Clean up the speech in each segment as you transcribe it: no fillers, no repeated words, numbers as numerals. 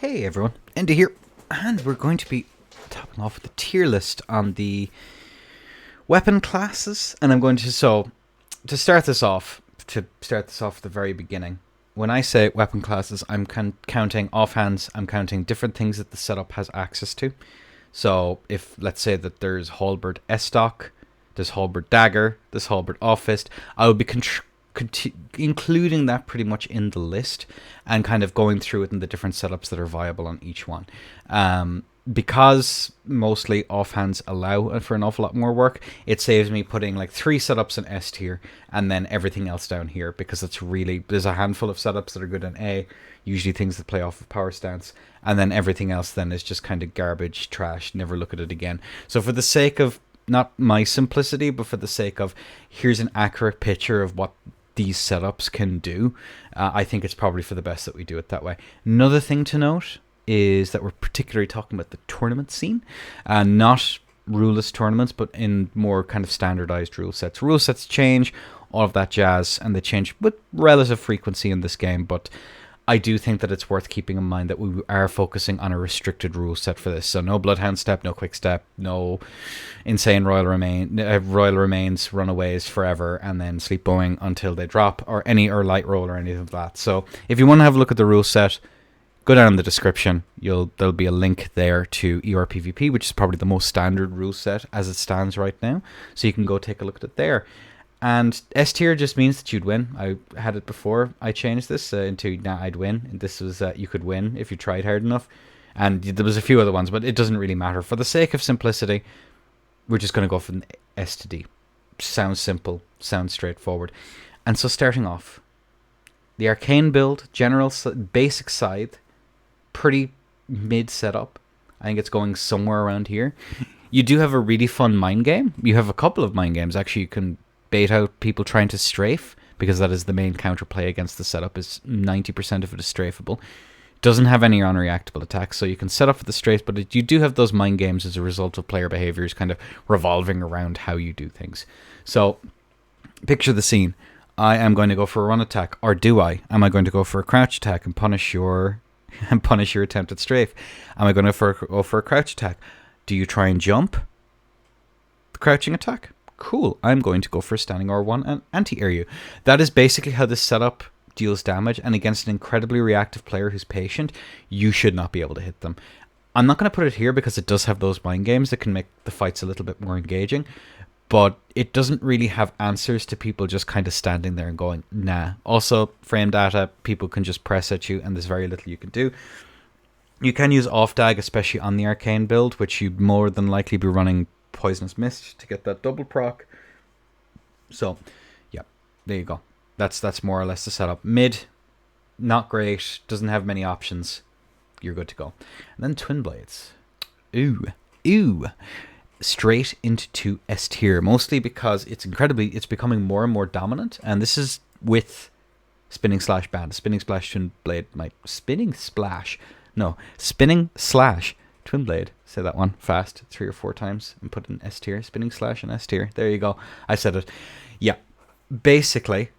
Hey everyone, Andy here, and we're going to be topping off with the tier list on the weapon classes, and I'm going to start this off at the very beginning. When I say weapon classes, I'm counting offhands, I'm counting different things that the setup has access to. So if, let's say that there's halberd S-stock, there's halberd dagger, there's halberd off-fist, I would be including that pretty much in the list and kind of going through it in the different setups that are viable on each one. Because mostly offhands allow for an awful lot more work, it saves me putting like 3 setups in S tier and then everything else down here, because there's a handful of setups that are good in A, usually things that play off of power stance, and then everything else then is just kind of garbage, trash, never look at it again. So for the sake of not my simplicity, but for the sake of here's an accurate picture of what these setups can do, I think it's probably for the best that we do it that way. Another thing to note is that we're particularly talking about the tournament scene, not ruleless tournaments, but in more kind of standardized rule sets. Rule sets change, all of that jazz, and they change with relative frequency in this game, but I do think that it's worth keeping in mind that we are focusing on a restricted rule set for this. So no Bloodhound Step, no Quick Step, no insane Royal Remains, Runaways forever, and then Sleep Bowing until they drop, or Light Roll or anything of that. So if you want to have a look at the rule set, go down in the description. There'll be a link there to ERPVP, which is probably the most standard rule set as it stands right now. So you can go take a look at it there. And S tier just means that you'd win. I had it before I changed this into I'd win. And this was you could win if you tried hard enough. And there was a few other ones, but it doesn't really matter. For the sake of simplicity, we're just going to go from S to D. Sounds simple, sounds straightforward. And so starting off, the Arcane build, general basic scythe, pretty mid setup. I think it's going somewhere around here. You do have a really fun mind game. You have a couple of mind games. Actually, you can bait out people trying to strafe, because that is the main counterplay against the setup, is 90% of it is strafable. Doesn't have any unreactable attacks, so you can set up for the strafe, but you do have those mind games as a result of player behaviors kind of revolving around how you do things. So picture the scene. I am going to go for a run attack, or do I? Am I going to go for a crouch attack and punish your attempt at strafe? Am I going to go for a crouch attack? Do you try and jump the crouching attack? Cool, I'm going to go for a standing R1 and anti-air you. That is basically how this setup deals damage, and against an incredibly reactive player who's patient, you should not be able to hit them. I'm not going to put it here because it does have those mind games that can make the fights a little bit more engaging, but it doesn't really have answers to people just kind of standing there and going, nah. Also, frame data, people can just press at you, and there's very little you can do. You can use off-dag, especially on the Arcane build, which you'd more than likely be running Poisonous Mist to get that double proc. So yeah, there you go. That's more or less the setup. Mid, not great, doesn't have many options. You're good to go. And then Twin Blades. Ooh. Straight into S tier, mostly because it's becoming more and more dominant, and this is with Spinning Slash banned. Spinning Slash Twin Blade Spinning Slash Twin Blade. Say that one fast 3 or 4 times and put in S tier. Spinning Slash and S tier. There you go. I said it. Yeah. Basically,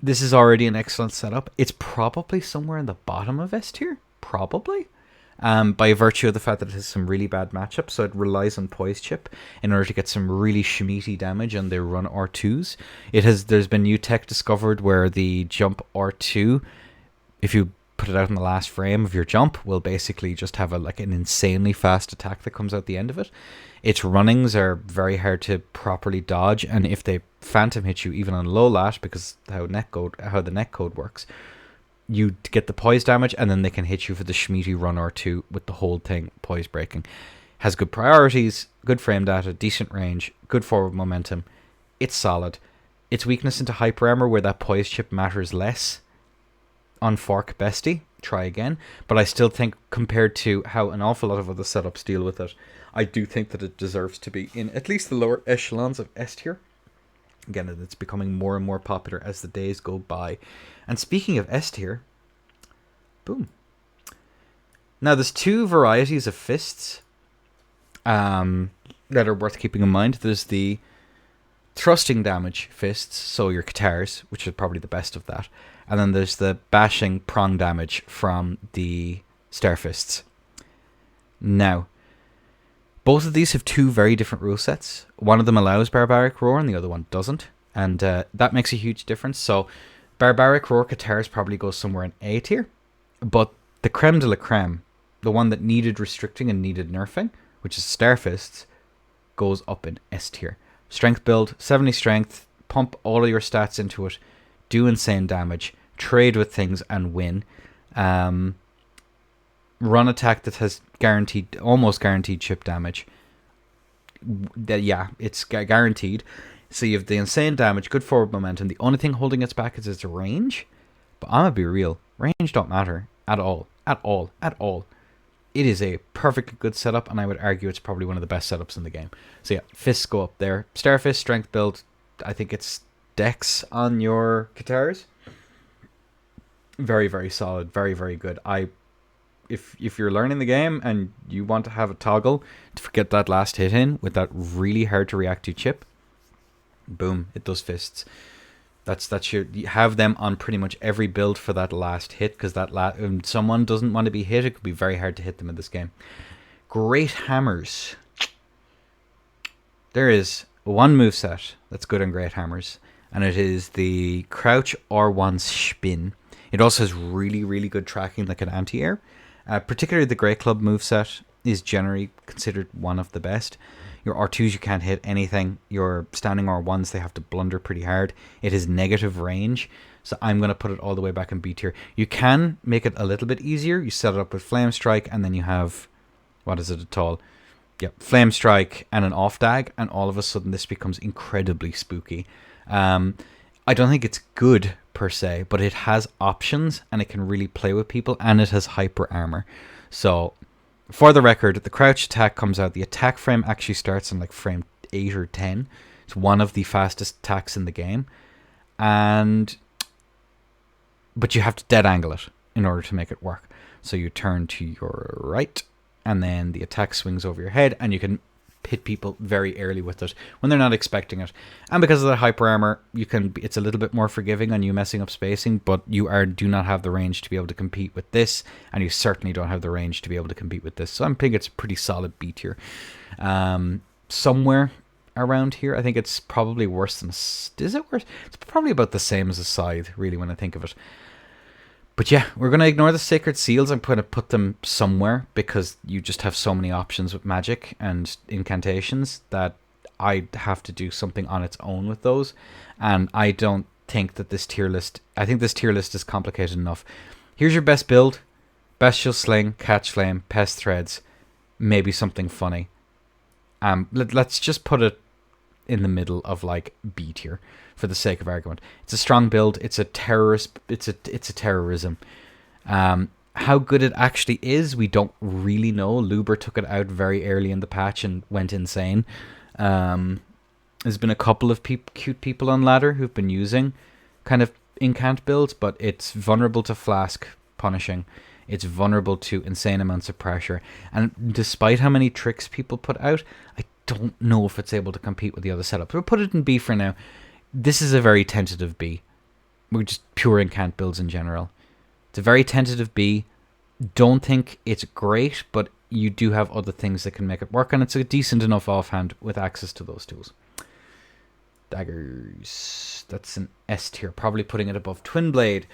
this is already an excellent setup. It's probably somewhere in the bottom of S tier. Probably. By virtue of the fact that it has some really bad matchups, so it relies on Poise Chip in order to get some really shmeaty damage on their run R2s. There's been new tech discovered where the jump R2, if you put it out in the last frame of your jump, will basically just have an insanely fast attack that comes out the end of it. Its runnings are very hard to properly dodge, and if they phantom hit you even on low lat, because how the netcode works, you get the poise damage, and then they can hit you for the shmeaty run R2 with the whole thing poise breaking. Has good priorities, good frame data, decent range, good forward momentum. It's solid. Its weakness into hyper armor, where that poise chip matters less. On Fork Bestie, try again. But I still think, compared to how an awful lot of other setups deal with it, I do think that it deserves to be in at least the lower echelons of S tier. Again, it's becoming more and more popular as the days go by. And speaking of S tier, boom. Now, there's 2 varieties of fists that are worth keeping in mind. There's the thrusting damage fists, so your Katars, which is probably the best of that. And then there's the bashing prong damage from the Starfists. Now, both of these have two very different rule sets. One of them allows Barbaric Roar and the other one doesn't. And that makes a huge difference. So Barbaric Roar Katars probably goes somewhere in A tier. But the creme de la creme, the one that needed restricting and needed nerfing, which is Starfists, goes up in S tier. Strength build, 70 strength, pump all of your stats into it, do insane damage, trade with things and win. Run attack that has almost guaranteed chip damage. Yeah, it's guaranteed. So you have the insane damage, good forward momentum. The only thing holding its back is its range. But I'm gonna be real, range don't matter at all. At all. At all. It is a perfectly good setup, and I would argue it's probably one of the best setups in the game. So yeah, fists go up there. Starfist, strength build, I think it's Dex on your Katars. Very, very solid. Very, very good. If you're learning the game and you want to have a toggle to get that last hit in with that really hard to react to chip, boom, it does fists. You have them on pretty much every build for that last hit, because if someone doesn't want to be hit, it could be very hard to hit them in this game. Great hammers. There is one moveset that's good on great hammers, and it is the crouch R1 spin. It also has really, really good tracking like an anti-air. Particularly the Great Club moveset is generally considered one of the best. Your R2s, you can't hit anything. Your standing R1s, they have to blunder pretty hard. It is negative range, so I'm going to put it all the way back in B tier. You can make it a little bit easier. You set it up with Flame Strike, and then you have, what is it at all? Yeah, Flame Strike and an off dag, and all of a sudden this becomes incredibly spooky. I don't think it's good per se, but it has options and it can really play with people, and it has hyper armor. So for the record, the crouch attack comes out. The attack frame actually starts on like frame 8 or 10. It's one of the fastest attacks in the game, but you have to dead angle it in order to make it work. So you turn to your right, and then the attack swings over your head, and you can hit people very early with it when they're not expecting it. And because of the hyper armor, it's a little bit more forgiving on you messing up spacing, but you do not have the range to be able to compete with this, and you certainly don't have the range to be able to compete with this. So I'm thinking it's a pretty solid B tier. Somewhere around here. I think it's probably worse than is it worse? It's probably about the same as a scythe, really, when I think of it. But yeah, we're going to ignore the Sacred Seals. I'm going to put them somewhere because you just have so many options with magic and incantations that I have to do something on its own with those. And I don't think that this tier list... I think this tier list is complicated enough. Here's your best build. Bestial Sling, Catch Flame, Pest Threads, maybe something funny. Let's just put it in the middle of like B tier for the sake of argument. It's a strong build. It's a terrorist. It's a terrorism. How good it actually is, we don't really know. Luber took it out very early in the patch and went insane. There's been a couple of cute people on ladder who've been using kind of incant builds, but it's vulnerable to flask punishing. It's vulnerable to insane amounts of pressure. And despite how many tricks people put out, I don't know if it's able to compete with the other setups. We'll put it in B for now. This is a very tentative B. We're just pure incant builds in general. It's a very tentative B. Don't think it's great, but you do have other things that can make it work, and it's a decent enough offhand with access to those tools. Daggers. That's an S tier. Probably putting it above Twin Blade.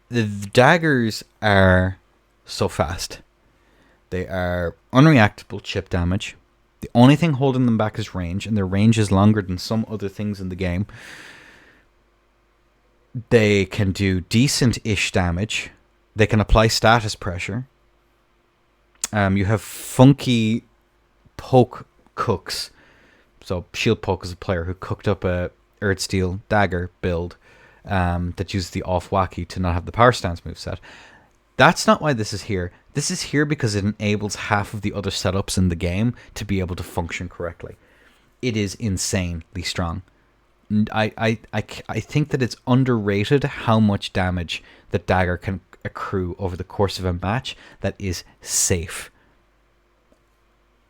The daggers are so fast. They are unreactable chip damage. The only thing holding them back is range, and their range is longer than some other things in the game. They can do decent-ish damage. They can apply status pressure. You have funky poke cooks. So Shield Poke is a player who cooked up a Earthsteel dagger build that uses the off-wacky to not have the power stance moveset. That's not why this is here. This is here because it enables half of the other setups in the game to be able to function correctly. It is insanely strong. I think that it's underrated how much damage the dagger can accrue over the course of a match that is safe,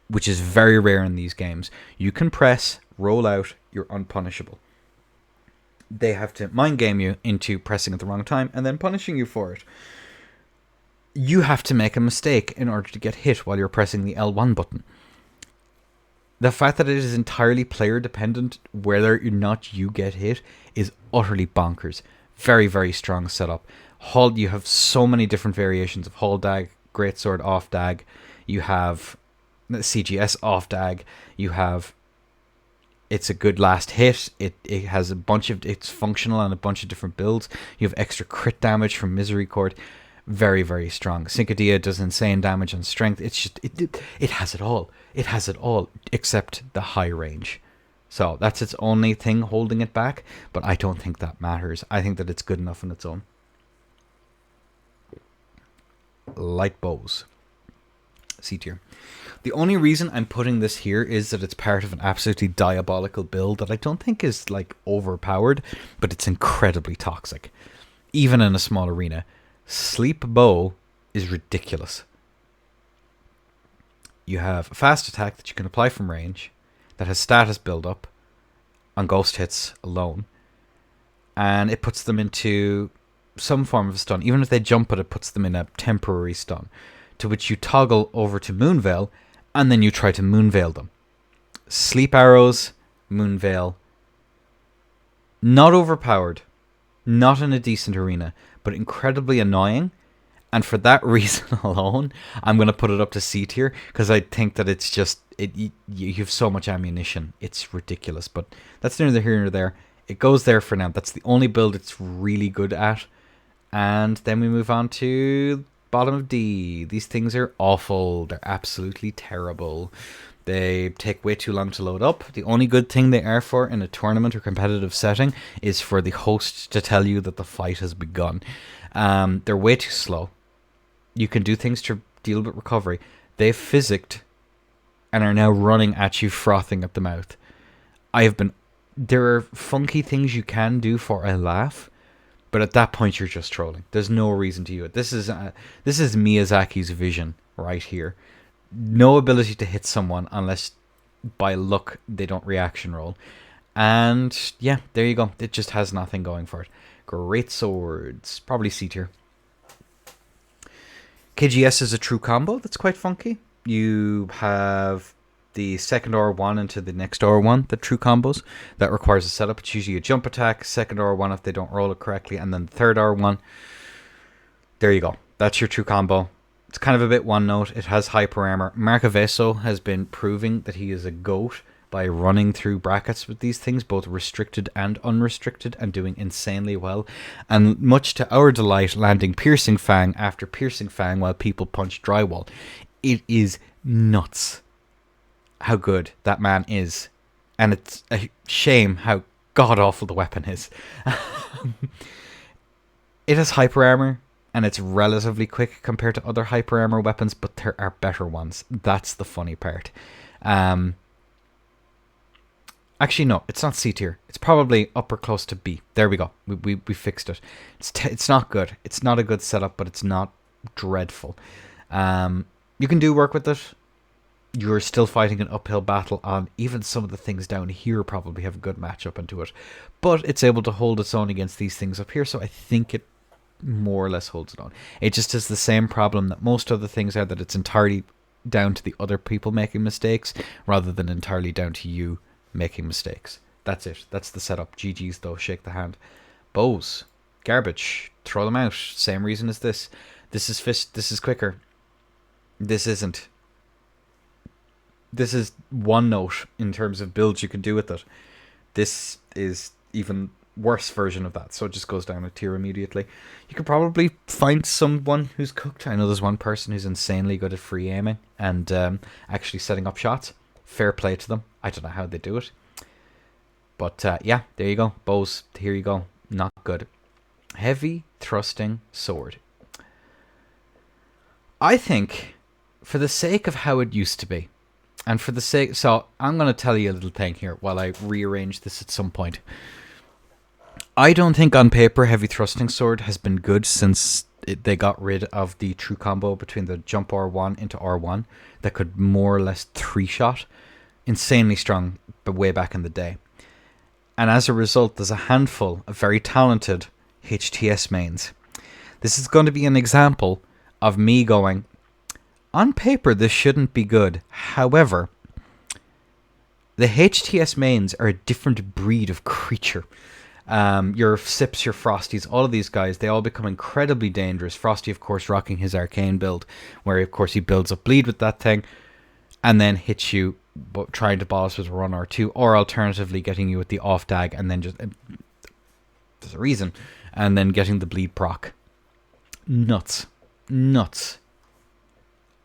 which is very rare in these games. You can press, roll out, you're unpunishable. They have to mind game you into pressing at the wrong time and then punishing you for it. you have to make a mistake in order to get hit while you're pressing the L1 button. The fact that it is entirely player dependent whether or not you get hit is utterly bonkers. Very, very strong setup. You have so many different variations of Hull Dag, Greatsword off Dag. You have CGS off Dag. You have it's a good last hit. It has a bunch of it's functional on a bunch of different builds. You have extra crit damage from Misery Court. Very, very strong. Syncadea does insane damage on strength. It's just it has it all. It has it all except the high range. So that's its only thing holding it back, but I don't think that matters. I think that it's good enough on its own. Light bows. C tier. The only reason I'm putting this here is that it's part of an absolutely diabolical build that I don't think is like overpowered, but it's incredibly toxic. Even in a small arena. Sleep bow is ridiculous. You have a fast attack that you can apply from range that has status build up on ghost hits alone, and it puts them into some form of stun. Even if they jump it puts them in a temporary stun, to which you toggle over to Moonveil, and then you try to Moonveil them. Sleep arrows, Moonveil. Not overpowered, not in a decent arena, but incredibly annoying. And for that reason alone, I'm going to put it up to C tier, because I think that it's just, you have so much ammunition. It's ridiculous, but that's neither here nor there. It goes there for now. That's the only build it's really good at. And then we move on to bottom of D. These things are awful. They're absolutely terrible. They take way too long to load up. The only good thing they are for in a tournament or competitive setting is for the host to tell you that the fight has begun. They're way too slow. You can do things to deal with recovery. They've physicked and are now running at you, frothing at the mouth. There are funky things you can do for a laugh, but at that point you're just trolling. There's no reason to do it. This is Miyazaki's vision right here. No ability to hit someone unless by luck they don't reaction roll. And yeah, there you go. It just has nothing going for it. Great swords. Probably C tier. KGS is a true combo that's quite funky. You have the second R1 into the next R1, the true combos. That requires a setup. It's usually a jump attack, second R1 if they don't roll it correctly, and then the third R1. There you go. That's your true combo. It's kind of a bit one note. It has hyper armor. Marcaveso has been proving that he is a goat by running through brackets with these things, both restricted and unrestricted, and doing insanely well. And much to our delight, landing Piercing Fang after Piercing Fang while people punch drywall. It is nuts how good that man is. And it's a shame how god-awful the weapon is. It has hyper armor, and it's relatively quick compared to other hyper armor weapons, but there are better ones. That's the funny part. Actually, no, it's not C tier. It's probably upper close to B. There we go. We fixed it. It's not good. It's not a good setup, but it's not dreadful. You can do work with it. You're still fighting an uphill battle on even some of the things down here probably have a good matchup into it. But it's able to hold its own against these things up here, so I think it more or less holds it on. It just has the same problem that most other things are, that it's entirely down to the other people making mistakes rather than entirely down to you making mistakes. That's it. That's the setup. GG's though. Shake the hand. Bows. Garbage. Throw them out. Same reason as this. This is quicker. This isn't. This is one note in terms of builds you can do with it. This is even worse version of that, so it just goes down a tier immediately. You could probably find someone who's cooked. I know there's one person who's insanely good at free aiming and actually setting up shots. Fair play to them. I don't know how they do it, but yeah, there you go. Bows, here you go. Not good. Heavy thrusting sword. I think, for the sake of how it used to be, and for the sake, so I'm going to tell you a little thing here while I rearrange this at some point. I don't think on paper Heavy Thrusting Sword has been good since they got rid of the true combo between the jump R1 into R1 that could more or less 3-shot. Insanely strong, but way back in the day. And as a result, there's a handful of very talented HTS mains. This is going to be an example of me going, on paper, this shouldn't be good. However, the HTS mains are a different breed of creature. Your Sips, your Frosties, all of these guys, they all become incredibly dangerous. Frosty, of course, rocking his arcane build, where, of course, he builds up bleed with that thing, and then hits you trying to boss with a run or two, or alternatively getting you with the off dag, and then just... there's a reason. And then getting the bleed proc. Nuts. Nuts.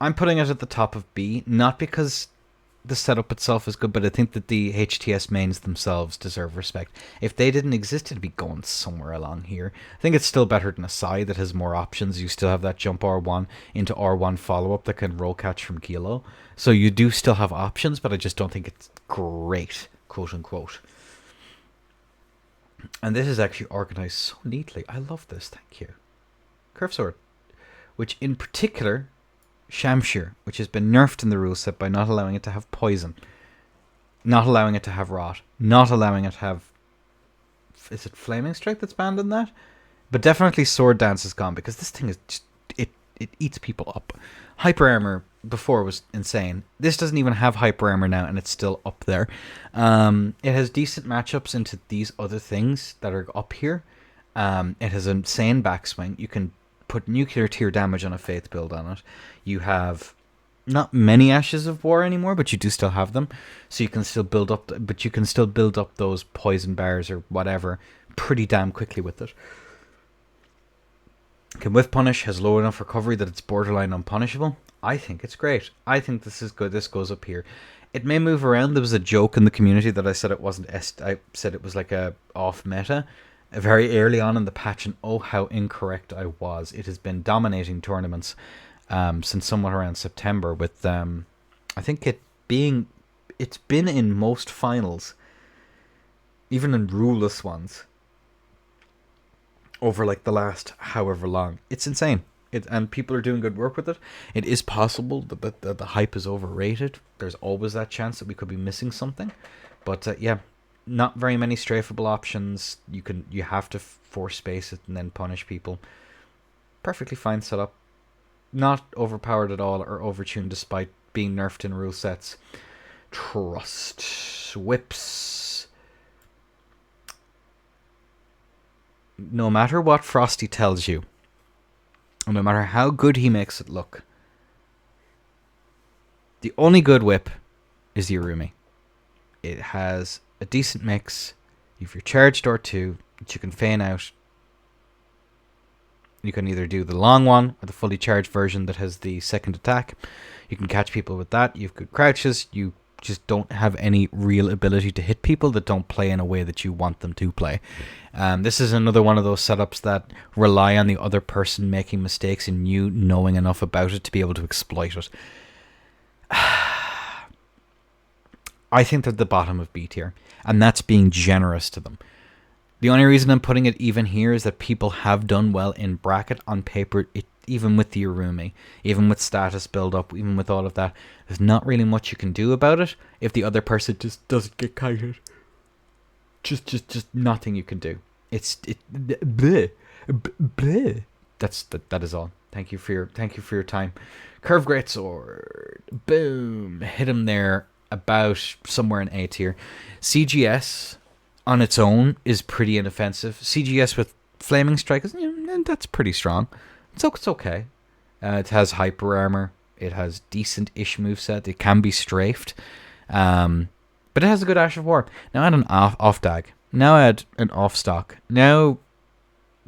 I'm putting it at the top of B, not because the setup itself is good, but I think that the HTS mains themselves deserve respect. If they didn't exist, it'd be going somewhere along here. I think it's still better than a side that has more options. You still have that jump R1 into R1 follow-up that can roll catch from Kilo. So you do still have options, but I just don't think it's great, quote-unquote. And this is actually organized so neatly. I love this, thank you. Curve Sword, which in particular... Shamshir, which has been nerfed in the rule set by not allowing it to have poison, not allowing it to have rot, not allowing it to have... Is it Flaming Strike that's banned in that? But definitely Sword Dance is gone, because this thing is just... It eats people up. Hyper Armor before was insane. This doesn't even have Hyper Armor now, and it's still up there. It has decent matchups into these other things that are up here. It has an insane backswing. You can put nuclear tier damage on a Faith build on it. You have not many Ashes of War anymore, but you do still have them. So you can still build up, but you can still build up those poison bars or whatever pretty damn quickly with it. Can Whiff Punish, has low enough recovery that it's borderline unpunishable. I think it's great. I think this is good. This goes up here. It may move around. There was a joke in the community that I said it wasn't. I said it was like a off meta. Very early on in the patch, and oh how incorrect I was. It has been dominating tournaments since somewhat around September, with I think it's been in most finals, even in ruleless ones, over like the last however long. It's insane. And people are doing good work with it. It is possible that the hype is overrated. There's always that chance that we could be missing something, but yeah. Not very many strafable options. You have to force space it and then punish people. Perfectly fine setup. Not overpowered at all or overtuned despite being nerfed in rule sets. Trust. Whips. No matter what Frosty tells you, no matter how good he makes it look, the only good whip is the Irumi. It has a decent mix. You have your charged R2 that you can feign out. You can either do the long one or the fully charged version that has the second attack. You can catch people with that. You have good crouches. You just don't have any real ability to hit people that don't play in a way that you want them to play. This is another one of those setups that rely on the other person making mistakes and you knowing enough about it to be able to exploit it. I think they're at the bottom of B tier, and that's being generous to them. The only reason I'm putting it even here is that people have done well in bracket on paper, even with the Irumi, even with status build up, even with all of that. There's not really much you can do about it if the other person just doesn't get kited. Just nothing you can do. Bleh. That is all. Thank you for your time. Curve Greatsword. Boom. Hit him there. About somewhere in A tier. CGS on its own is pretty inoffensive. CGS with Flaming Strike is, that's pretty strong. It's okay. It has Hyper Armor. It has decent-ish moveset. It can be strafed. But it has a good Ash of War. Now add an off dag. Now add an off stock. Now,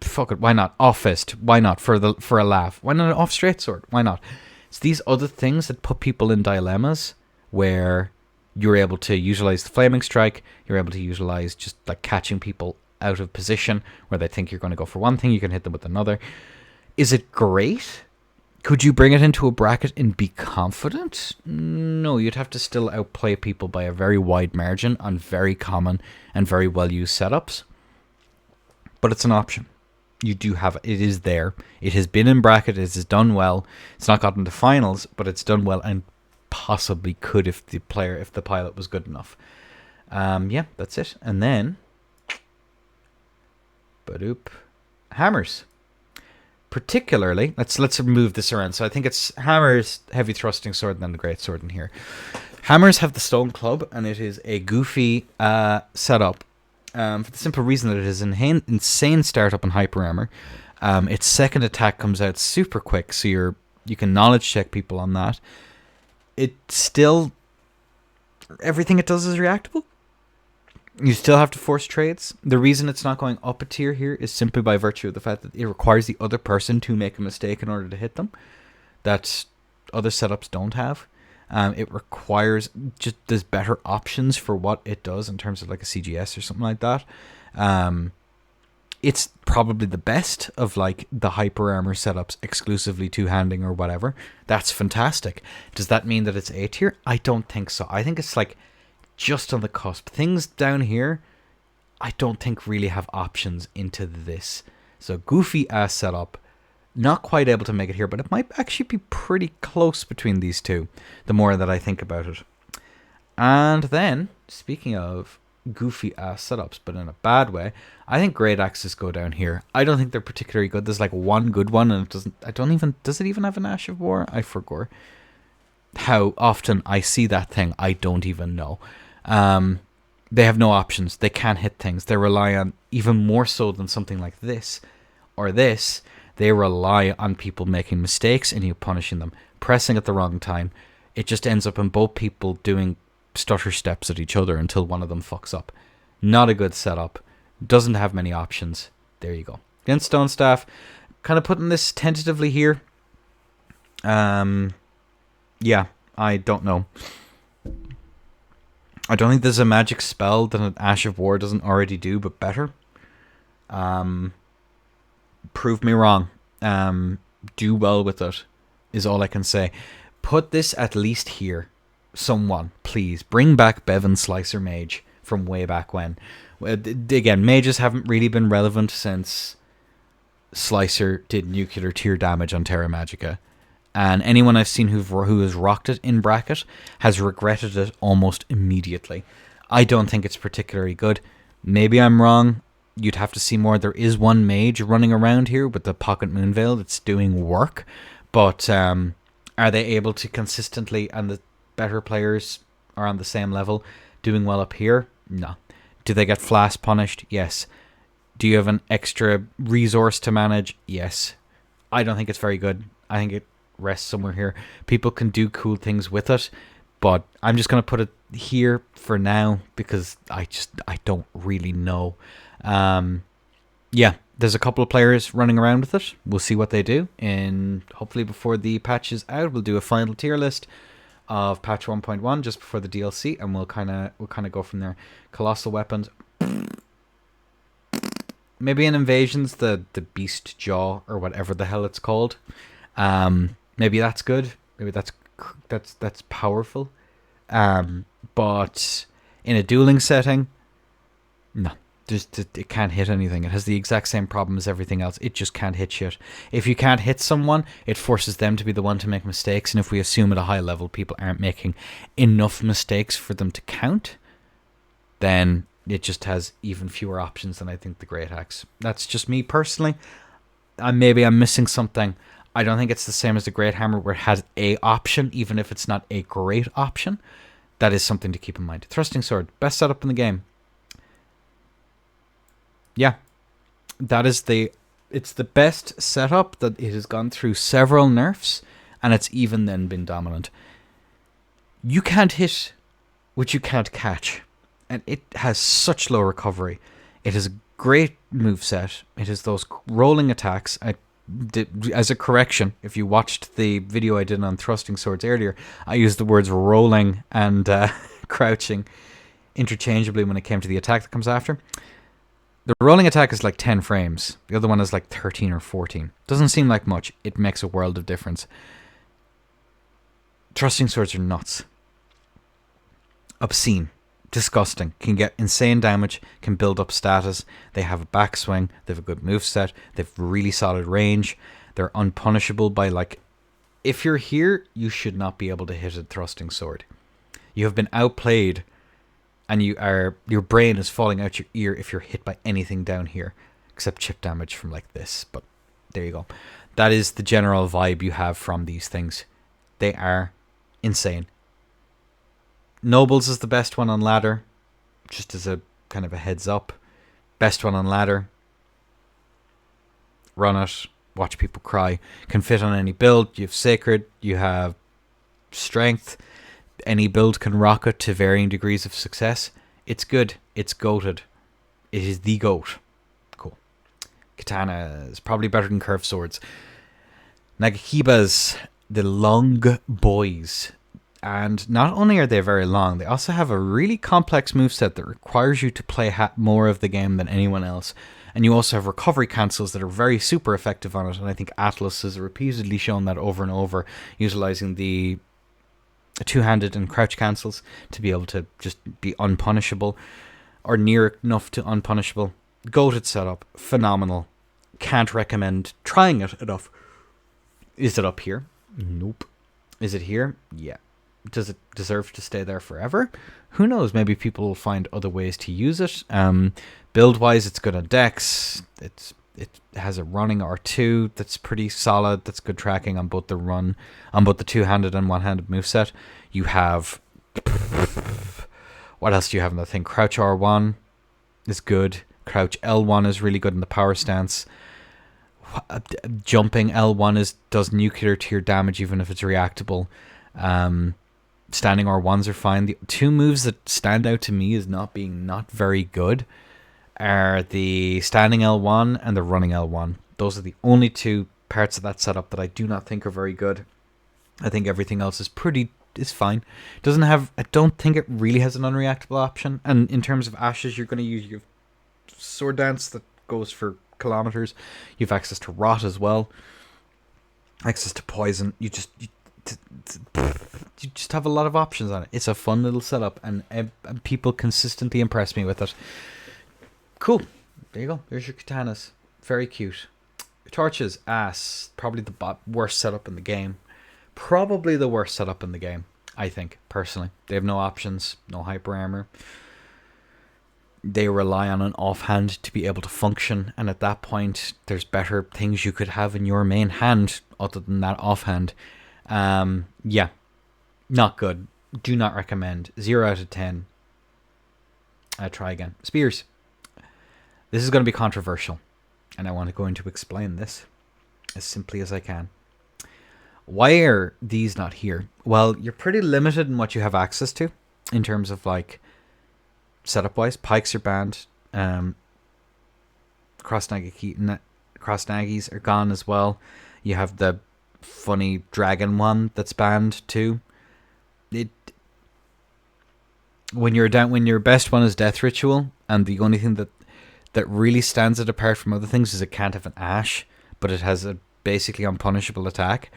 fuck it, why not? Off fist. Why not? For a laugh. Why not an off straight sword? Why not? It's these other things that put people in dilemmas where you're able to utilize the Flaming Strike, you're able to utilize just like catching people out of position where they think you're going to go for one thing, you can hit them with another. Is it great? Could you bring it into a bracket and be confident? No, you'd have to still outplay people by a very wide margin on very common and very well used setups. But it's an option. You do have it. It is there. It has been in bracket. It has done well. It's not gotten to finals, but it's done well and possibly could if the pilot was good enough. Yeah, that's it. And then hammers. particularly, let's move this around. So I think it's hammers, heavy thrusting sword, and then the great sword in here. Hammers have the stone club, and it is a goofy setup. For the simple reason that it is an insane startup and hyper armor. Its second attack comes out super quick, so you can knowledge check people on that. It still, everything it does is reactable. You still have to force trades. The reason it's not going up a tier here is simply by virtue of the fact that it requires the other person to make a mistake in order to hit them. That other setups don't have. It requires just there's better options for what it does in terms of like a CGS or something like that. It's probably the best of like the hyper armor setups exclusively two-handing or whatever. That's fantastic. Does that mean that it's A tier? I don't think so. I think it's like just on the cusp. Things down here, I don't think really have options into this. So goofy ass setup. Not quite able to make it here, but it might actually be pretty close between these two, the more that I think about it. And then, speaking of goofy ass setups, but in a bad way, I think great axes go down here. I don't think they're particularly good. There's like one good one, and does it even have an Ash of War? I forgot how often I see that thing. I don't even know. They have no options. They can't hit things. They rely on, even more so than something like this or this, they rely on people making mistakes and you punishing them, pressing at the wrong time. It just ends up in both people doing stutter steps at each other until one of them fucks up. Not a good setup. Doesn't have many options. There you go. Against Stone Staff, kind of putting this tentatively here. Yeah, I don't know. I don't think there's a magic spell that an Ash of War doesn't already do, but better. Prove me wrong. Do well with it, is all I can say. Put this at least here. Someone, please. Bring back Bevan Slicer Mage from way back when. Again, mages haven't really been relevant since Slicer did nuclear tier damage on Terra Magica. And anyone I've seen who has rocked it in bracket has regretted it almost immediately. I don't think it's particularly good. Maybe I'm wrong. You'd have to see more. There is one mage running around here with the Pocket Moonveil that's doing work. But are they able to consistently, and the better players are on the same level, doing well up here? No. Do they get flash punished? Yes. Do you have an extra resource to manage? Yes. I don't think it's very good. I think it rests somewhere here. People can do cool things with it, but I'm just going to put it here for now because I don't really know. Yeah, there's a couple of players running around with it. We'll see what they do, and hopefully before the patch is out, we'll do a final tier list of patch 1.1 just before the DLC, and we'll kind of go from there. Colossal weapons. Maybe in Invasions, the Beast Jaw or whatever the hell it's called. Maybe that's good. Maybe that's powerful. But in a dueling setting, no. It can't hit anything. It has the exact same problem as everything else. It just can't hit shit. If you can't hit someone, it forces them to be the one to make mistakes. And if we assume at a high level people aren't making enough mistakes for them to count, then it just has even fewer options than I think the Great Axe. That's just me personally. Maybe I'm missing something. I don't think it's the same as the Great Hammer where it has a option, even if it's not a great option. That is something to keep in mind. Thrusting Sword, best setup in the game. Yeah, it's the best setup that it has gone through several nerfs, and it's even then been dominant. You can't hit what you can't catch, and it has such low recovery. It has a great moveset. It has those rolling attacks. As a correction, if you watched the video I did on thrusting swords earlier, I used the words rolling and crouching interchangeably when it came to the attack that comes after. The rolling attack is like 10 frames. The other one is like 13 or 14. Doesn't seem like much. It makes a world of difference. Thrusting swords are nuts. Obscene. Disgusting. Can get insane damage. Can build up status. They have a backswing. They have a good moveset. They have really solid range. They're unpunishable by like... If you're here, you should not be able to hit a thrusting sword. You have been outplayed... And your brain is falling out your ear if you're hit by anything down here, except chip damage from like this. But there you go. That is the general vibe you have from these things. They are insane. Nobles is the best one on ladder, just as a kind of a heads up. Best one on ladder. Run it. Watch people cry. Can fit on any build. You have sacred. You have strength. Any build can rock it to varying degrees of success. It's good. It's goated. It is the goat. Cool. Katana is probably better than curved swords. Nagakibas, the long boys. And not only are they very long, they also have a really complex moveset that requires you to play more of the game than anyone else. And you also have recovery cancels that are very super effective on it. And I think Atlas has repeatedly shown that over and over, utilizing the two-handed and crouch cancels to be able to just be unpunishable, or near enough to unpunishable. Goated setup, phenomenal. Can't recommend trying it enough. Is it up here? Nope. Is it here? Yeah. Does it deserve to stay there forever? Who knows? Maybe people will find other ways to use it. Build-wise, it's good on decks. It has a running R2 that's pretty solid. That's good tracking on both the two-handed and one-handed moveset. You have... What else do you have in the thing? Crouch R1 is good. Crouch L1 is really good in the power stance. Jumping L1 does nuclear tier damage even if it's reactable. Standing R1s are fine. The two moves that stand out to me as not very good are the standing L1 and the running L1. Those are the only two parts of that setup that I do not think are very good. I think everything else is fine. I don't think it really has an unreactable option. And in terms of ashes, you're going to use your sword dance that goes for kilometers. You have access to rot as well. Access to poison. You just have a lot of options on it. It's a fun little setup, and people consistently impress me with it. Cool. There you go. There's your katanas. Very cute. Torches, ass. Probably the worst setup in the game. Probably the worst setup in the game, I think, personally. They have no options, no hyper armor. They rely on an offhand to be able to function, and at that point, there's better things you could have in your main hand other than that offhand. Yeah, not good. Do not recommend. 0 out of 10. Try again. Spears. This is going to be controversial, and I want to go into explain this as simply as I can. Why are these not here? Well, you're pretty limited in what you have access to in terms of like setup wise. Pikes are banned. Cross Naggies are gone as well. You have the funny dragon one that's banned too. When your best one is Death Ritual, and the only thing that really stands it apart from other things is it can't have an ash, but it has a basically unpunishable attack.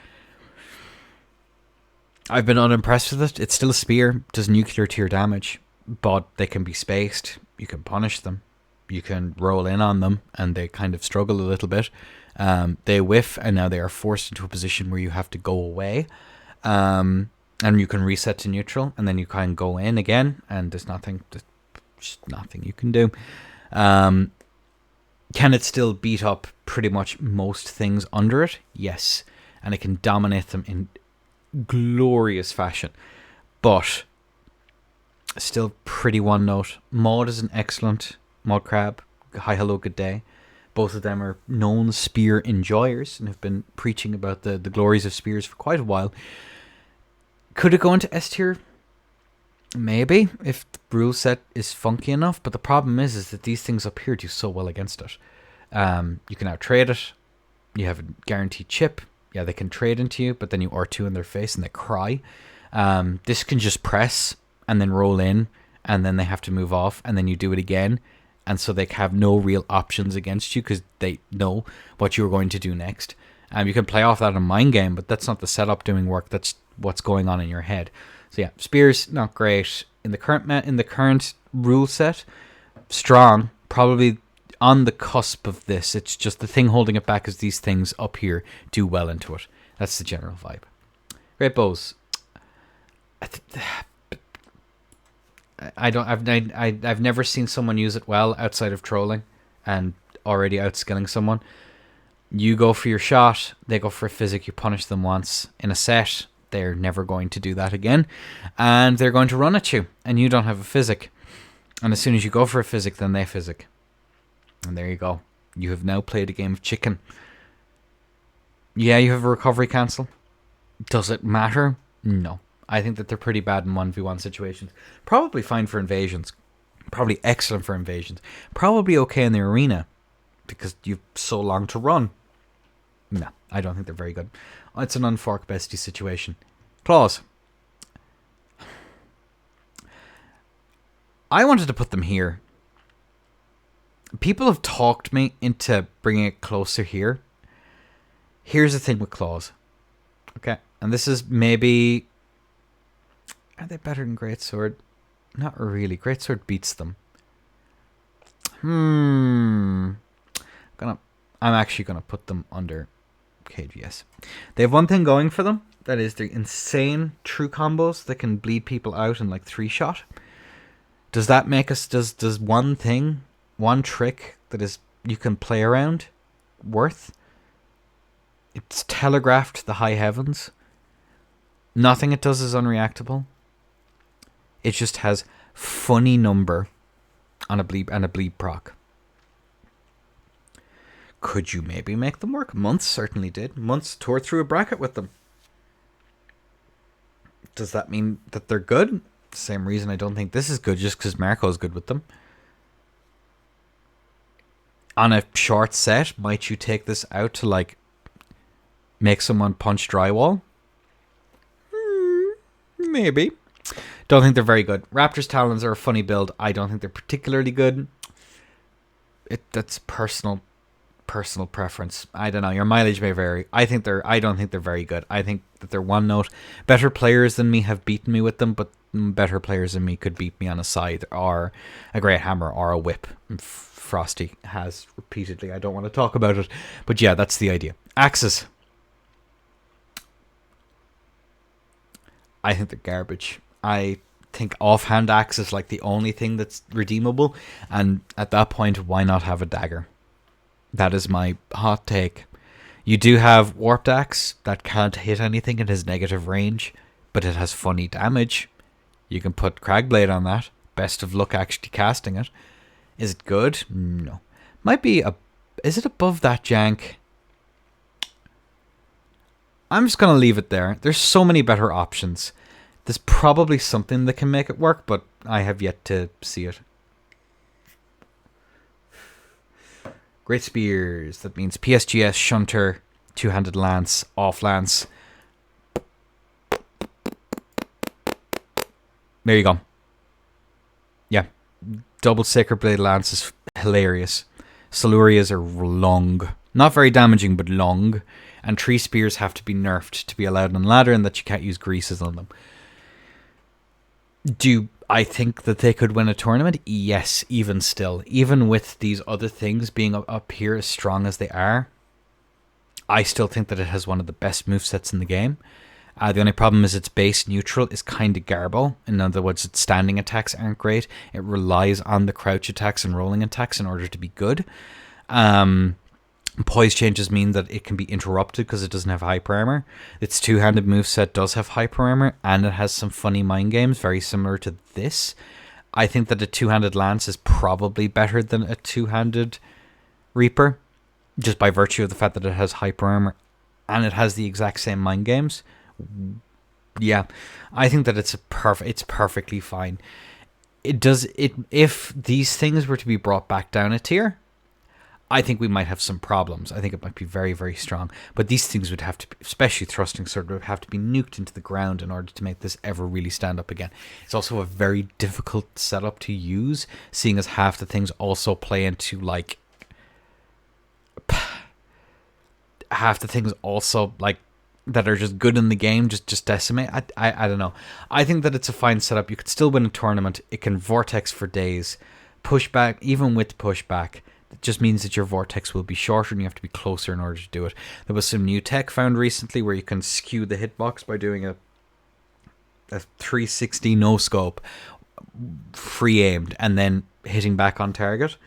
I've been unimpressed with it. It's still a spear, does nuclear tier damage, but they can be spaced. You can punish them. You can roll in on them, and they kind of struggle a little bit. They whiff, and now they are forced into a position where you have to go away. And you can reset to neutral, and then you can go in again, and there's just nothing you can do. Can it still beat up pretty much most things under it? Yes. And it can dominate them in glorious fashion. But still pretty one note. Maud is an excellent Maud Crab. Hi, hello, good day. Both of them are known spear enjoyers and have been preaching about the glories of spears for quite a while. Could it go into S tier? Maybe, if the rule set is funky enough, but the problem is that these things up here do so well against it. You can out-trade it. You have a guaranteed chip. Yeah, they can trade into you, but then you R2 in their face and they cry. This can just press and then roll in, and then they have to move off, and then you do it again. And so they have no real options against you because they know what you're going to do next. You can play off that in mind game, but that's not the setup doing work. That's what's going on in your head. So yeah, spears not great in the current rule set. Strong, probably on the cusp of this. It's just the thing holding it back is these things up here do well into it. That's the general vibe. Great bows. I've never seen someone use it well outside of trolling and already outskilling someone. You go for your shot, they go for a physic, you punish them once. In a set, they're never going to do that again. And they're going to run at you, and you don't have a physic. And as soon as you go for a physic, then they physic. And there you go. You have now played a game of chicken. Yeah, you have a recovery cancel. Does it matter? No. I think that they're pretty bad in 1v1 situations. Probably fine for invasions. Probably excellent for invasions. Probably okay in the arena, because you've so long to run. No, I don't think they're very good. It's an unfork bestie situation. Claws. I wanted to put them here. People have talked me into bringing it closer here. Here's the thing with claws. Okay, and this is maybe... Are they better than Greatsword? Not really. Greatsword beats them. I'm actually gonna put them under KGS. They have one thing going for them. That is their insane true combos that can bleed people out in like 3-shot. Does that make us... Does one thing, one trick that is you can play around worth? It's telegraphed the high heavens. Nothing it does is unreactable. It just has funny number on a bleed and a bleed proc. Could you maybe make them work? Months certainly did. Months tore through a bracket with them. Does that mean that they're good? Same reason I don't think this is good, just because Marco's good with them. On a short set, might you take this out to like make someone punch drywall? Maybe. Don't think they're very good. Raptor's Talons are a funny build. I don't think they're particularly good. That's personal preference. I don't know. Your mileage may vary. I don't think they're very good. I think that they're one note. Better players than me have beaten me with them, but better players than me could beat me on a scythe or a great hammer or a whip. Frosty has repeatedly. I don't want to talk about it, but yeah, that's the idea. Axes. I think they're garbage. I think offhand axe is like the only thing that's redeemable, and at that point, why not have a dagger? That is my hot take. You do have warped axe that can't hit anything in his negative range, but it has funny damage. You can put Cragblade on that. Best of luck actually casting it. Is it good? No. Might be is it above that jank? I'm just going to leave it there. There's so many better options. There's probably something that can make it work, but I have yet to see it. Great Spears. That means PSGS, Shunter, two-handed lance, off lance. There you go. Yeah. Double Sacred Blade Lance is hilarious. Silurias are long. Not very damaging, but long. And Tree Spears have to be nerfed to be allowed on ladder, and that you can't use greases on them. Do I think that they could win a tournament? Yes, even still. Even with these other things being up here as strong as they are, I still think that it has one of the best movesets in the game. The only problem is its base neutral is kind of garbo. In other words, its standing attacks aren't great. It relies on the crouch attacks and rolling attacks in order to be good. Poise changes mean that it can be interrupted because it doesn't have hyper armor. Its two-handed moveset does have hyper armor, and it has some funny mind games very similar to this. I think that a two-handed lance is probably better than a two-handed Reaper, just by virtue of the fact that it has hyper armor and it has the exact same mind games. Yeah, I think that it's perfectly fine. If these things were to be brought back down a tier, I think we might have some problems. I think it might be very, very strong. But these things would have to be, especially thrusting sword, would have to be nuked into the ground in order to make this ever really stand up again. It's also a very difficult setup to use, seeing as half the things also play into, like... half the things also, like, that are just good in the game, just decimate. I don't know. I think that it's a fine setup. You could still win a tournament. It can vortex for days. Pushback, even with pushback, it just means that your vortex will be shorter and you have to be closer in order to do it. There was some new tech found recently where you can skew the hitbox by doing a 360 no scope, free aimed, and then hitting back on target.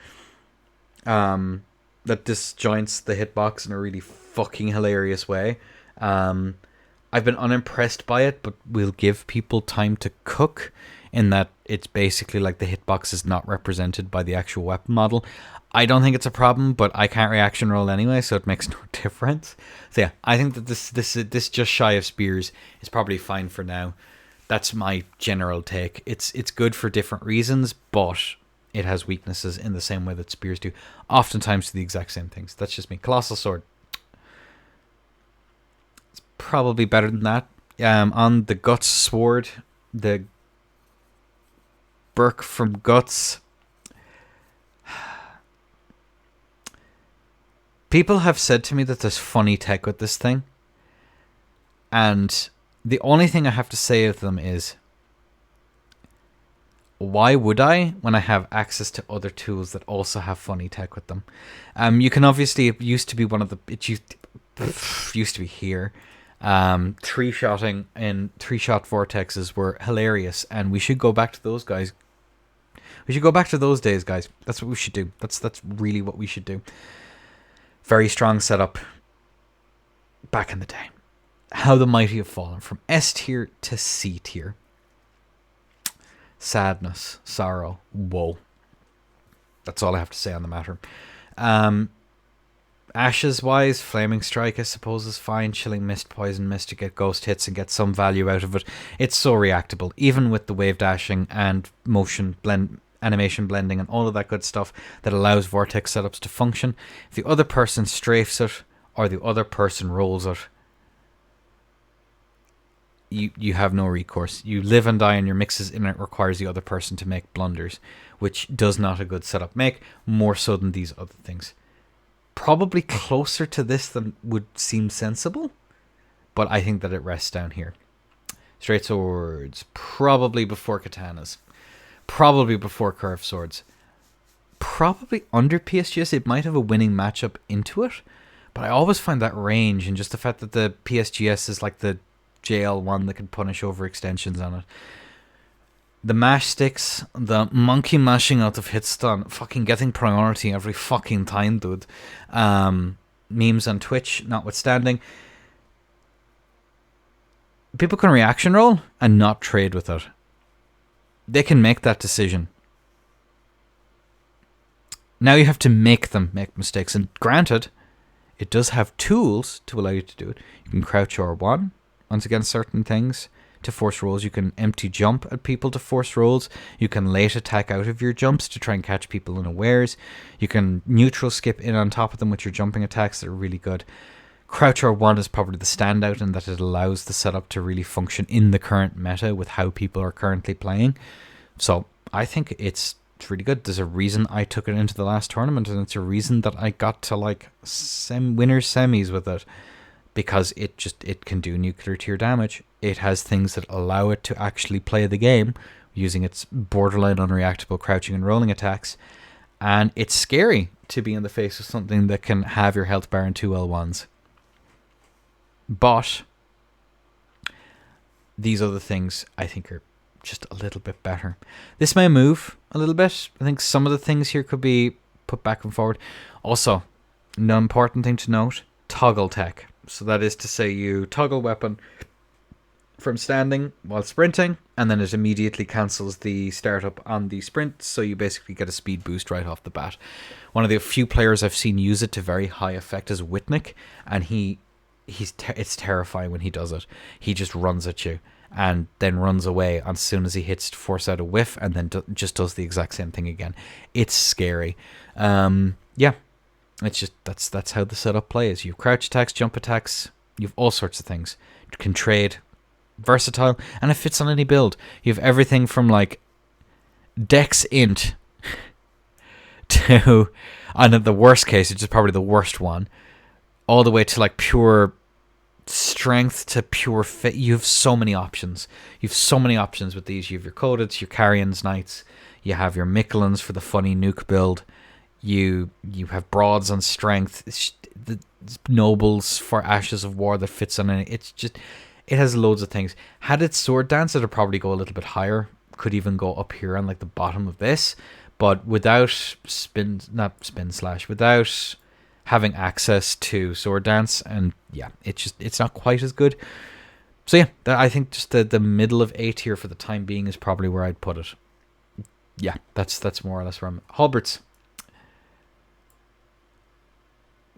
that disjoints the hitbox in a really fucking hilarious way. I've been unimpressed by it, but we'll give people time to cook, in that it's basically like the hitbox is not represented by the actual weapon model. I don't think it's a problem, but I can't reaction roll anyway, so it makes no difference. So yeah, I think that this just shy of spears is probably fine for now. That's my general take. It's good for different reasons, but it has weaknesses in the same way that spears do. Oftentimes the exact same things. That's just me. Colossal sword. It's probably better than that. On the Guts sword, the Burke from Guts. People have said to me that there's funny tech with this thing. And the only thing I have to say of them is, why would I when I have access to other tools that also have funny tech with them? You can obviously, it used to be one of the, it used to be here. 3-shotting and 3-shot vortexes were hilarious, and we should go back to those guys. We should go back to those days, guys. That's what we should do. That's really what we should do. Very strong setup back in the day. How the mighty have fallen from S tier to C tier. Sadness, sorrow, woe. That's all I have to say on the matter. Ashes wise, Flaming Strike I suppose is fine. Chilling Mist, Poison Mist to get ghost hits and get some value out of it. It's so reactable, even with the wave dashing and motion blend, animation blending and all of that good stuff that allows vortex setups to function. If the other person strafes it or the other person rolls it, you have no recourse. You live and die in your mixes, and it requires the other person to make blunders, which does not a good setup make, more so than these other things. Probably closer to this than would seem sensible, but I think that it rests down here. Straight swords, probably before katanas, probably before curved swords, probably under PSGS. It might have a winning matchup into it, but I always find that range, and just the fact that the PSGS is like the JL one that can punish overextensions on it. The mash sticks, the monkey mashing out of hit stun, fucking getting priority every fucking time, dude. Memes on Twitch notwithstanding, people can reaction roll and not trade with it. They can make that decision. Now you have to make them make mistakes, and granted, it does have tools to allow you to do it. You can crouch R1 once again certain things to force rolls. You can empty jump at people to force rolls. You can late attack out of your jumps to try and catch people unawares. You can neutral skip in on top of them with your jumping attacks that are really good. Crouch R1 is probably the standout in that it allows the setup to really function in the current meta with how people are currently playing. So I think it's really good. There's a reason I took it into the last tournament, and it's a reason that I got to like winner semis with it. Because it can do nuclear tier damage. It has things that allow it to actually play the game using its borderline unreactable crouching and rolling attacks. And it's scary to be in the face of something that can have your health bar in 2 L1s. But these other things I think are just a little bit better. This may move a little bit. I think some of the things here could be put back and forward. Also, an important thing to note, toggle tech. So that is to say you toggle weapon from standing while sprinting, and then it immediately cancels the startup on the sprint, so you basically get a speed boost right off the bat. One of the few players I've seen use it to very high effect is Whitnick, and it's terrifying when he does it. He just runs at you and then runs away as soon as he hits to force out a whiff, and then just does the exact same thing again. It's scary. Yeah. It's just that's how the setup plays. You have crouch attacks, jump attacks, you have all sorts of things. You can trade, versatile, and it fits on any build. You have everything from like Dex Int to, and in the worst case, which is probably the worst one, all the way to like pure strength to pure fit. You have so many options. You have so many options with these. You have your Codeds, your Carrions, Knights. You have your Michelins for the funny nuke build. You have broads on strength, the nobles for Ashes of War that fits on it. It's just, it has loads of things. Had it sword dance, it'd probably go a little bit higher. Could even go up here on like the bottom of this, but without without having access to sword dance, and yeah, it's not quite as good. So yeah, I think just the middle of A tier for the time being is probably where I'd put it. Yeah, that's more or less where I'm. Halberds.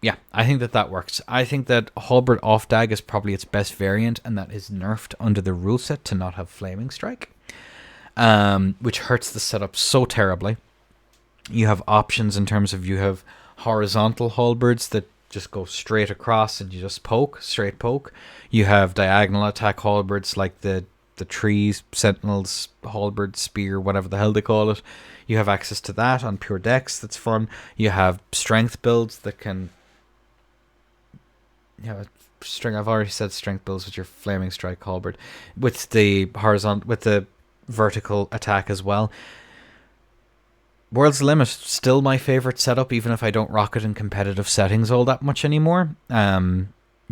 Yeah, I think that works. I think that Halberd off dag is probably its best variant, and that is nerfed under the rule set to not have Flaming Strike, which hurts the setup so terribly. You have options in terms of you have horizontal halberds that just go straight across and you just straight poke. You have diagonal attack halberds like the trees, sentinels, halberd, spear, whatever the hell they call it. You have access to that on pure decks. That's fun. You have strength builds that can. I've already said strength builds with your flaming strike halberd, with the horizontal, with the vertical attack as well. World's Limit, still my favorite setup, even if I don't rock it in competitive settings all that much anymore.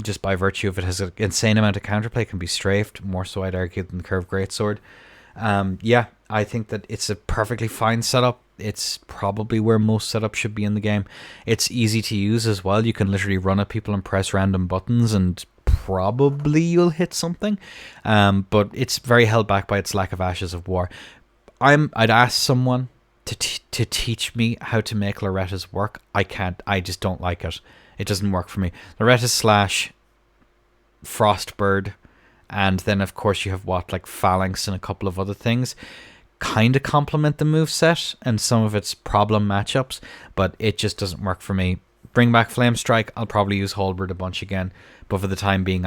Just by virtue of it has an insane amount of counterplay, can be strafed, more so I'd argue than the Curved Greatsword. Yeah, I think that it's a perfectly fine setup. It's probably where most setups should be in the game. It's easy to use as well. You can literally run at people and press random buttons and probably you'll hit something. But it's very held back by its lack of Ashes of War. I'd ask someone to teach me how to make Loretta's work. I can't. I just don't like it. It doesn't work for me. Loretta's slash Frostbird, and then of course you have like Phalanx and a couple of other things kind of complement the moveset and some of its problem matchups, but it just doesn't work for me. Bring back Flame Strike, I'll probably use Halberd a bunch again, but for the time being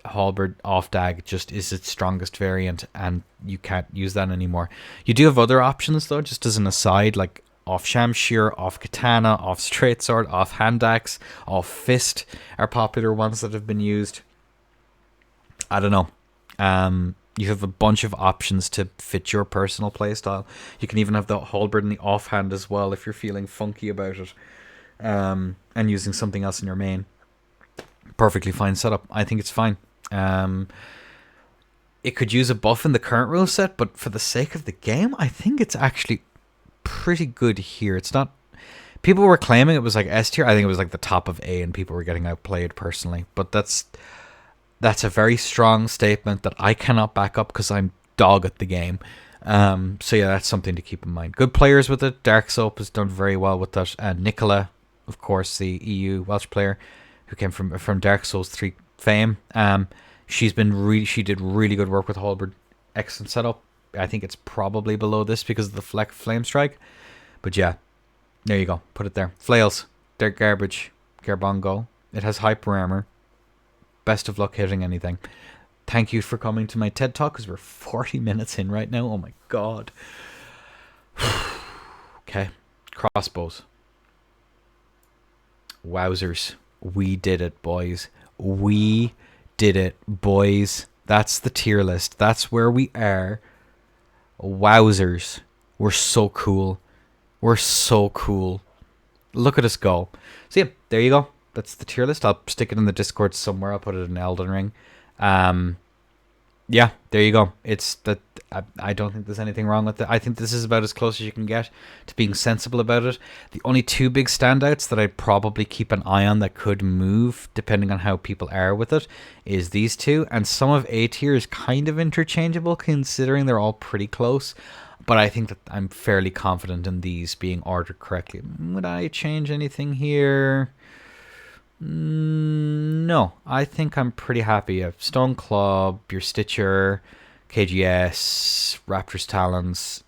Halberd off dag just is its strongest variant, and you can't use that anymore. You do have other options though, just as an aside, like off Shamshir, off Katana, off Straight Sword, off Hand Axe, off Fist are popular ones that have been used. I don't know. You have a bunch of options to fit your personal playstyle. You can even have the halberd in the offhand as well if you're feeling funky about it. And using something else in your main. Perfectly fine setup. I think it's fine. It could use a buff in the current rule set, but for the sake of the game, I think it's actually pretty good here. It's not. People were claiming it was like S tier. I think it was like the top of A, and people were getting outplayed personally. But that's a very strong statement that I cannot back up because I'm dog at the game. So yeah, that's something to keep in mind. Good players with it. Dark Soap has done very well with that. Nicola, of course, the EU Welsh player who came from Dark Souls 3 fame. She did really good work with Halberd. Excellent setup. I think it's probably below this because of the Flame Strike. But yeah, there you go. Put it there. Flails. Dirt Garbage. Garbongo. It has hyper armor. Best of luck hitting anything. Thank you for coming to my TED Talk, because we're 40 minutes in right now. Oh my god. Okay. Crossbows. Wowzers. We did it, boys. We did it, boys. That's the tier list. That's where we are. Wowzers. We're so cool. We're so cool. Look at us go. So yeah, there you go. That's the tier list. I'll stick it in the Discord somewhere. I'll put it in Elden Ring. Yeah, there you go. It's that. I don't think there's anything wrong with it. I think this is about as close as you can get to being sensible about it. The only two big standouts that I'd probably keep an eye on that could move, depending on how people are with it, is these two. And some of A tier is kind of interchangeable, considering they're all pretty close. But I think that I'm fairly confident in these being ordered correctly. Would I change anything here? No, I think I'm pretty happy. You have Stone Club, your Stitcher, KGS, Raptor's Talons.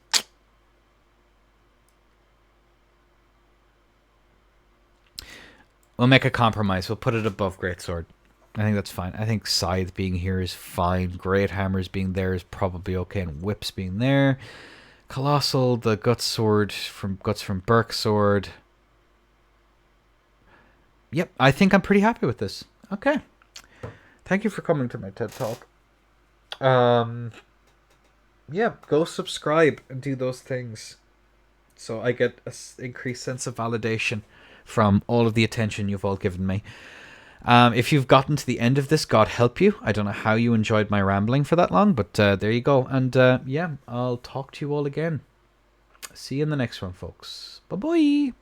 We'll make a compromise. We'll put it above Greatsword. I think that's fine. I think Scythe being here is fine. Great Hammers being there is probably okay, and Whips being there. Colossal, the Guts from Burke Sword. Yep, I think I'm pretty happy with this. Okay. Thank you for coming to my TED Talk. Yeah, go subscribe and do those things so I get an increased sense of validation from all of the attention you've all given me. If you've gotten to the end of this, God help you. I don't know how you enjoyed my rambling for that long, but there you go. And yeah, I'll talk to you all again. See you in the next one, folks. Bye-bye.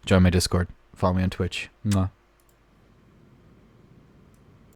Join my Discord. Follow me on Twitch. Mwah.